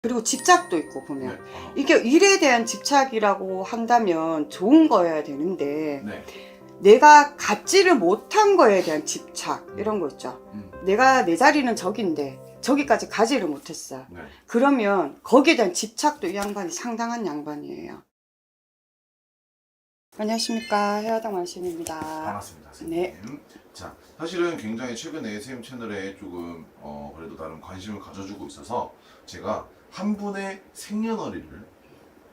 그리고 집착도 있고 보면 네. 이게 일에 대한 집착이라고 한다면 좋은 거여야 되는데 네. 내가 갖지를 못한 거에 대한 집착 이런 거 있죠. 내가 내 자리는 저긴데 저기까지 가지를 못했어. 네. 그러면 거기에 대한 집착도 이 양반이 상당한 양반이에요. 안녕하십니까, 헤어당 완신입니다. 반갑습니다, 선생님. 네. 자, 사실은 굉장히 최근에 선생님 채널에 조금 그래도 나름 관심을 가져주고 있어서 제가 한 분의 생년월일을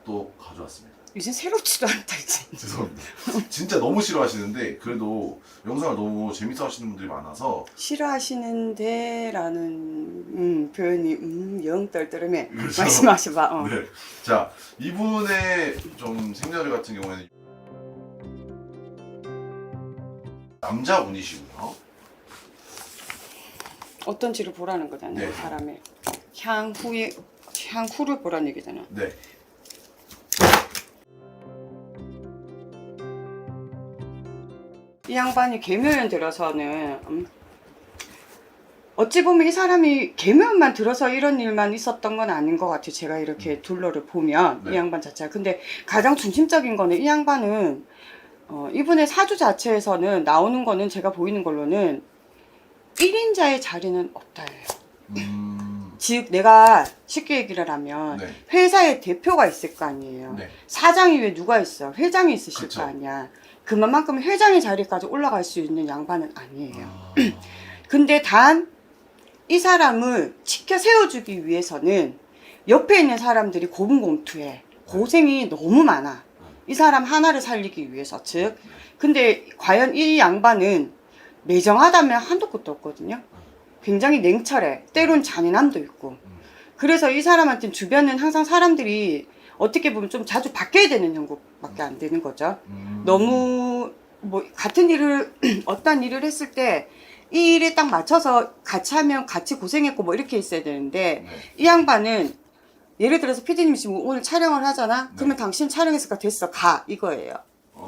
또 가져왔습니다. 이제 새롭지도 않다 이제. 죄송합니다. 진짜 너무 싫어하시는데 그래도 영상을 너무 재밌어 하시는 분들이 많아서 싫어하시는데 라는 표현이 영 떨떠름해. 그렇죠. 말씀하셔봐. 네. 자, 이분의 좀 생년월 같은 경우에는 남자분이시고요. 어떤지를 보라는 거잖아요. 네. 사람의 향후를 보라는 얘기잖아. 네. 이 양반이 계묘연 들어서는 어찌 보면 이 사람이 계묘연만 들어서 이런 일만 있었던 건 아닌 것 같아요. 제가 이렇게 둘러를 보면 네. 이 양반 자체가. 근데 가장 중심적인 거는 이 양반은 이분의 사주 자체에서는 나오는 거는 제가 보이는 걸로는 1인자의 자리는 없다예요. 즉 내가 쉽게 얘기를 하면 네. 회사에 대표가 있을 거 아니에요. 네. 사장이 왜 누가 있어? 회장이 있으실 그쵸. 거 아니야. 그만큼 회장의 자리까지 올라갈 수 있는 양반은 아니에요. 근데 단 이 사람을 지켜 세워주기 위해서는 옆에 있는 사람들이 고분고투해. 고생이 너무 많아. 이 사람 하나를 살리기 위해서. 즉 근데 과연 이 양반은 매정하다면 한도 끝도 없거든요. 굉장히 냉철해. 때론 잔인함도 있고. 그래서 이 사람한테는 주변은 항상 사람들이 어떻게 보면 좀 자주 바뀌어야 되는 형국밖에 안 되는 거죠. 너무 뭐 같은 일을 어떤 일을 했을 때 이 일에 딱 맞춰서 같이 하면 같이 고생했고 뭐 이렇게 있어야 되는데 네. 이 양반은 예를 들어서 PD님이 지금 오늘 촬영을 하잖아. 네. 그러면 당신 촬영했으니까 됐어. 가. 이거예요.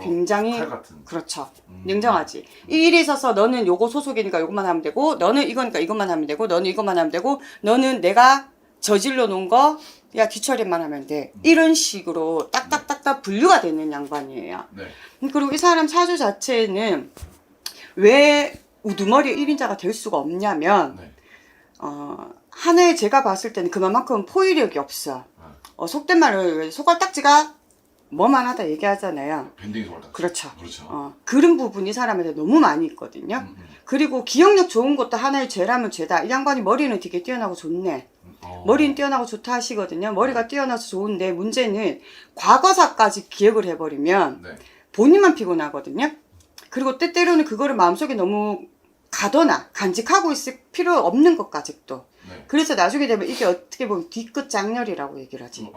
굉장히 칼 같은. 그렇죠. 냉정하지. 이 일에 있어서 너는 요거 소속이니까 요것만 하면 되고 너는 이거니까 이것만 하면 되고 너는 이것만 하면 되고 너는 내가 저질러 놓은 거 야 뒤처리만 하면 돼. 이런 식으로 딱딱딱딱 분류가 되는 양반이에요. 네. 그리고 이 사람 사주 자체는 왜 우두머리 1인자가 될 수가 없냐면 네. 하나의 제가 봤을 때는 그만큼 포위력이 없어. 속된 말로 손가락지가 뭐만 하다 얘기하잖아요. 밴딩 소리. 그렇죠. 그렇죠. 그런 부분이 사람한테 너무 많이 있거든요. 그리고 기억력 좋은 것도 하나의 죄라면 죄다. 이 양반이 머리는 되게 뛰어나고 좋네. 머리는 뛰어나고 좋다 하시거든요. 머리가 뛰어나서 좋은데 문제는 과거사까지 기억을 해버리면 네. 본인만 피곤하거든요. 그리고 때때로는 그거를 마음속에 너무 가둬놔. 간직하고 있을 필요 없는 것까지 또. 네. 그래서 나중에 되면 이게 어떻게 보면 뒤끝 장렬이라고 얘기를 하지.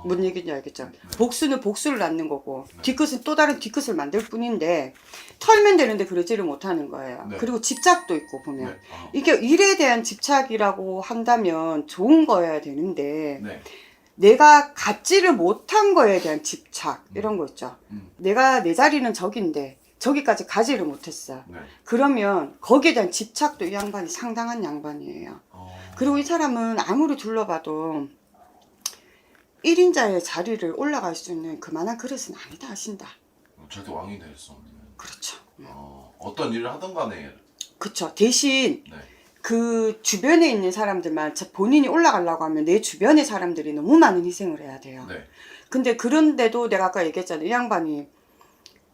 뭔 얘기인지 알겠죠? 복수는 복수를 낳는 거고 뒤끝은 또 다른 뒤끝을 만들 뿐인데 털면 되는데 그러지를 못하는 거예요. 네. 그리고 집착도 있고 보면 네. 이게 일에 대한 집착이라고 한다면 좋은 거여야 되는데 네. 내가 갖지를 못한 거에 대한 집착 이런 거 있죠. 내가 내 자리는 저긴데 저기까지 가지를 못했어. 네. 그러면 거기에 대한 집착도 이 양반이 상당한 양반이에요. 그리고 이 사람은 아무리 둘러봐도 1인자의 자리를 올라갈 수 있는 그만한 그릇은 아니다 하신다. 절대 왕이 될 수 없는. 그렇죠. 어떤 일을 하든 간에. 그렇죠. 대신 네. 그 주변에 있는 사람들만 본인이 올라가려고 하면 내 주변의 사람들이 너무 많은 희생을 해야 돼요. 네. 근데 그런데도 내가 아까 얘기했잖아요. 이 양반이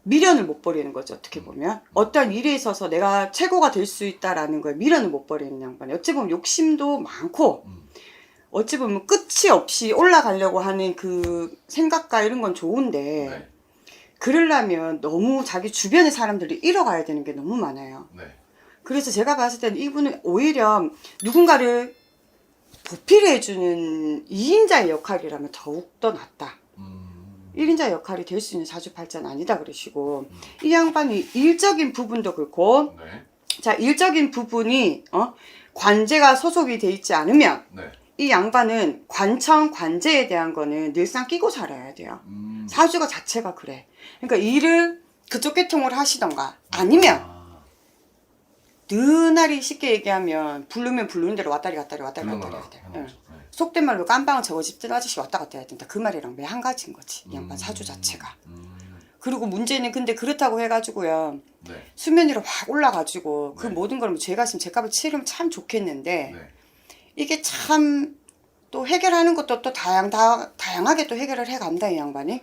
미련을 못 버리는 거죠. 어떻게 보면 어떤 일에 있어서 내가 최고가 될 수 있다라는 거에 미련을 못 버리는 양반이 어찌 보면 욕심도 많고 어찌 보면 끝이 없이 올라가려고 하는 그 생각과 이런 건 좋은데 네. 그러려면 너무 자기 주변의 사람들이 잃어가야 되는 게 너무 많아요. 네. 그래서 제가 봤을 때는 이분은 오히려 누군가를 보필해주는 2인자의 역할이라면 더욱더 낫다. 1인자 역할이 될 수 있는 사주팔자는 아니다 그러시고 이 양반이 일적인 부분도 그렇고 네. 자 일적인 부분이 관제가 소속이 돼 있지 않으면 네. 이 양반은 관청 관제에 대한 거는 늘상 끼고 살아야 돼요. 사주가 자체가 그래. 그러니까 일을 그쪽 계통을 하시던가 아니면 느날이 쉽게 얘기하면 부르면 부르는 대로 왔다리 갔다리 왔다리 갔다리 해야 돼요. 네. 속된 말로 깜빵을 저거 집든 아저씨 왔다 갔다 해야 된다. 그 말이랑 매 한 가지인 거지. 이 양반 사주 자체가. 그리고 문제는 근데 그렇다고 해가지고요. 네. 수면 위로 확 올라가지고 그 네. 모든 걸 제가 있으면 제 값을 치르면 참 좋겠는데 네. 이게 참 또 해결하는 것도 또 다양하게 또 해결을 해간다 이 양반이.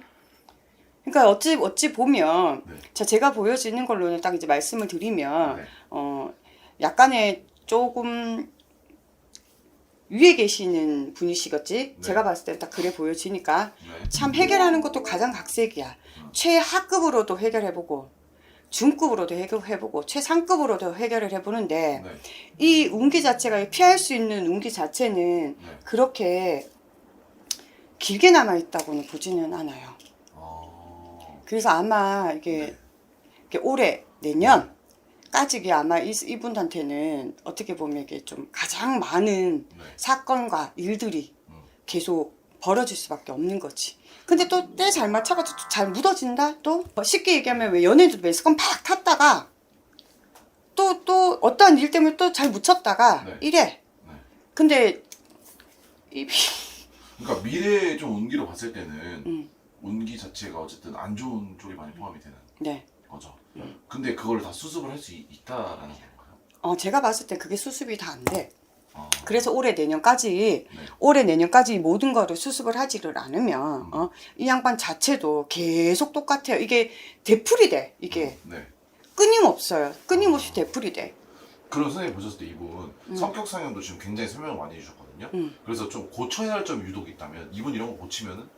그러니까 어찌 보면 네. 제가 보여지는 걸로는 딱 이제 말씀을 드리면 네. 약간의 조금 위에 계시는 분이시겠지. 네. 제가 봤을 때 딱 그래 보여지니까 네. 참 해결하는 것도 가장 각색이야. 최하급으로도 해결해보고 중급으로도 해결해보고 최상급으로도 해결을 해보는데 네. 이 운기 자체가 피할 수 있는 운기 자체는 네. 그렇게 길게 남아있다고는 보지는 않아요. 그래서 아마 이게 올해 내년까지 이게 아마 이분한테는 어떻게 보면 이게 좀 가장 많은 네. 사건과 일들이 계속 벌어질 수밖에 없는 거지. 근데 또 때 잘 맞춰가지고 잘 묻어진다? 또 쉽게 얘기하면 왜 연예인도 매스컴 팍 탔다가 또 어떠한 일 때문에 또 잘 묻혔다가 네. 이래. 네. 근데 그러니까 미래의 좀 운기로 봤을 때는 운기 자체가 어쨌든 안 좋은 쪽이 많이 포함이 되는 네. 거죠. 근데 그걸 다 수습을 할 수 있다라는 건가요? 제가 봤을 때 그게 수습이 다 안 돼. 아, 그래서 올해 내년까지 이 모든 거를 수습을 하지를 않으면 이 양반 자체도 계속 똑같아요. 이게 되풀이 돼. 이게 네. 끊임없어요. 끊임없이 되풀이 돼. 그럼 선생님 보셨을 때 이분 성격 상형도 지금 굉장히 설명을 많이 해주셨거든요. 그래서 좀 고쳐야 할 점이 유독 있다면 이분 이런 거 고치면은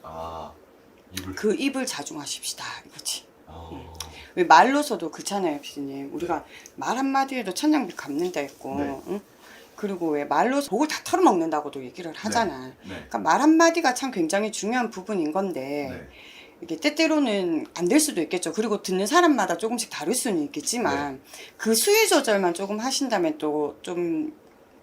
입을 그 입을 자중하십시다 이거지. 아, 왜 말로서도 그렇잖아요, 피디님. 우리가 말 한마디에도 천냥비 갚는다 했고, 네. 응? 그리고 왜 말로서 목을 다 털어먹는다고도 얘기를 하잖아. 네. 그러니까 말 한마디가 참 굉장히 중요한 부분인 건데 네. 이게 때때로는 안 될 수도 있겠죠. 그리고 듣는 사람마다 조금씩 다를 수는 있겠지만 그 수위 조절만 조금 하신다면 또 좀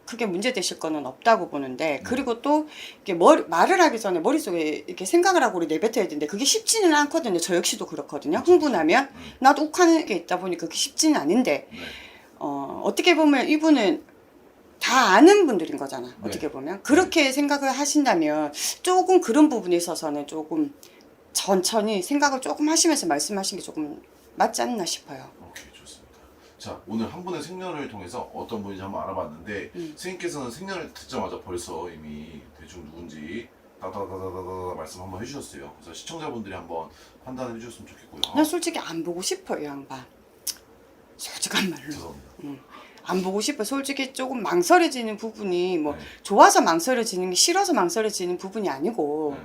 크게 문제 되실 거는 없다고 보는데 그리고 또 이게 말을 하기 전에 머릿속에 이렇게 생각을 하고 우리 내뱉어야 되는데 그게 쉽지는 않거든요. 저 역시도 그렇거든요. 흥분하면 나도 욱하는 게 있다 보니 그게 쉽지는 않은데 네. 어떻게 보면 이분은 다 아는 분들인 거잖아. 네. 어떻게 보면 그렇게 생각을 하신다면 조금 그런 부분에 있어서는 조금 천천히 생각을 조금 하시면서 말씀하신 게 조금 맞지 않나 싶어요. 오케이, 좋습니다. 자, 오늘 한 분의 생년을 통해서 어떤 분인지 한번 알아봤는데 선생님께서는 생년을 듣자마자 벌써 이미 대충 누군지 다다다다다다 말씀 한번 해주셨어요. 그래서 시청자분들이 한번 판단해 주셨으면 좋겠고요. 난 솔직히 안 보고 싶어요, 이 양반. 솔직한 말로. 죄송합니다. 안 보고 싶어. 솔직히 조금 망설여지는 부분이 뭐 네. 좋아서 망설여지는 게 싫어서 망설여지는 부분이 아니고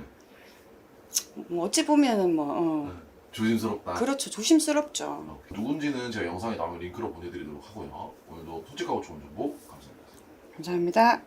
뭐 어찌 보면은 뭐 조심스럽다. 그렇죠. 조심스럽죠. 누군지는 제가 영상에 나오면 링크로 보내드리도록 하고요. 오늘도 솔직하고 좋은 정보 감사합니다. 감사합니다.